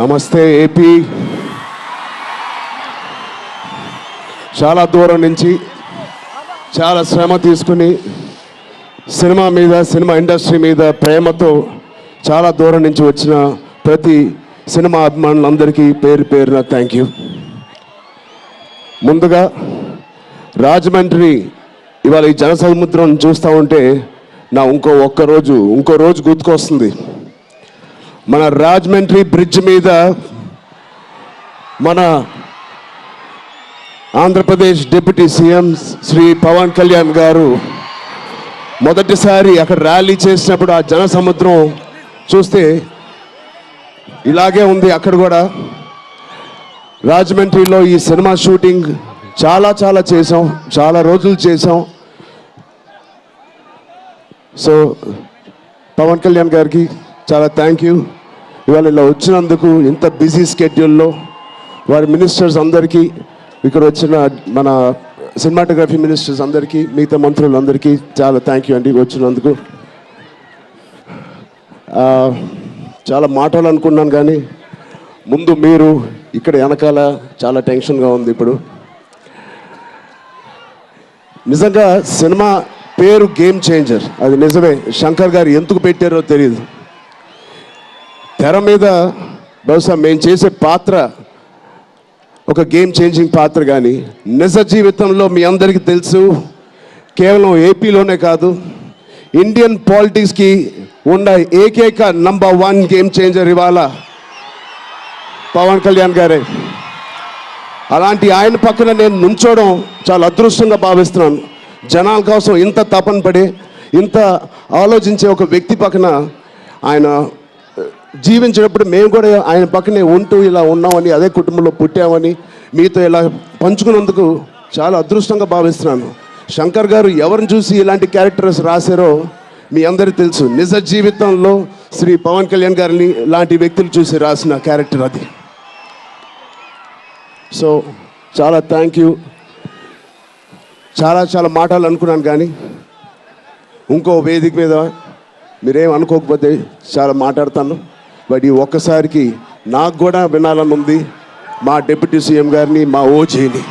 నమస్తే ఏపీ. చాలా దూరం నుంచి చాలా శ్రమ తీసుకుని సినిమా ఇండస్ట్రీ మీద ప్రేమతో చాలా దూరం నుంచి వచ్చిన ప్రతి సినిమా అభిమానులందరికీ పేరు పేరున థ్యాంక్ యూ. ముందుగా రాజమండ్రి ఇవాళ ఈ జనసముద్రం చూస్తూ ఉంటే నా ఇంకో రోజు గుర్తుకొస్తుంది. మన రాజమండ్రి బ్రిడ్జ్ మీద మన ఆంధ్రప్రదేశ్ డిప్యూటీ సీఎం శ్రీ పవన్ కళ్యాణ్ గారు మొదటిసారి అక్కడ ర్యాలీ చేసినప్పుడు ఆ జనసముద్రం చూస్తే ఇలాగే ఉంది. అక్కడ కూడా రాజమండ్రిలో ఈ సినిమా షూటింగ్ చాలా చేసాం, చాలా రోజులు చేసాం. సో పవన్ కళ్యాణ్ గారికి చాలా థ్యాంక్ యూ. ఇవాళ ఇలా వచ్చినందుకు ఇంత బిజీ స్కెడ్యూల్లో వారి మినిస్టర్స్ అందరికీ, ఇక్కడ వచ్చిన మన సినిమాటోగ్రఫీ మినిస్టర్స్ అందరికీ, మిగతా మంత్రులందరికీ చాలా థ్యాంక్ యూ అండి వచ్చినందుకు. చాలా మాట్లాడాలనుకున్నాను కానీ ముందు మీరు ఇక్కడ వెనకాల చాలా టెన్షన్గా ఉంది. ఇప్పుడు నిజంగా సినిమా పేరు గేమ్ చేంజర్, అది నిజమే. శంకర్ గారు ఎందుకు పెట్టారో తెలియదు. తెర మీద బహుశా మేము చేసే పాత్ర ఒక గేమ్ చేంజింగ్ పాత్ర, కానీ నిజ జీవితంలో మీ అందరికీ తెలుసు, కేవలం ఏపీలోనే కాదు ఇండియన్ పాలిటిక్స్కి ఉన్న ఏకైక నంబర్ 1 గేమ్ చేంజర్ ఇవాళ పవన్ కళ్యాణ్ గారే. అలాంటి ఆయన పక్కన నేను నుంచోవడం చాలా అదృష్టంగా భావిస్తున్నాను. జనాల కోసం ఇంత తపన పడి ఇంత ఆలోచించే ఒక వ్యక్తి పక్కన ఆయన జీవించినప్పుడు మేము కూడా ఆయన పక్కనే ఉంటూ ఇలా ఉన్నామని, అదే కుటుంబంలో పుట్టామని మీతో ఇలా పంచుకున్నందుకు చాలా అదృష్టంగా భావిస్తున్నాను. శంకర్ గారు ఎవరిని చూసి ఇలాంటి క్యారెక్టర్స్ రాశారో మీ అందరికీ తెలుసు. నిజ జీవితంలో శ్రీ పవన్ కళ్యాణ్ గారిని లాంటి వ్యక్తులు చూసి రాసిన క్యారెక్టర్ అది. సో చాలా థ్యాంక్ యూ. చాలా మాట్లాడాలనుకున్నాను కానీ ఇంకో వేదిక మీద మీరేం అనుకోకపోతే చాలా మాట్లాడతాను. బట్ ఈ ఒక్కసారికి నాకు కూడా వినాలని ఉంది మా డిప్యూటీ సీఎం గారిని, మా ఓజీని.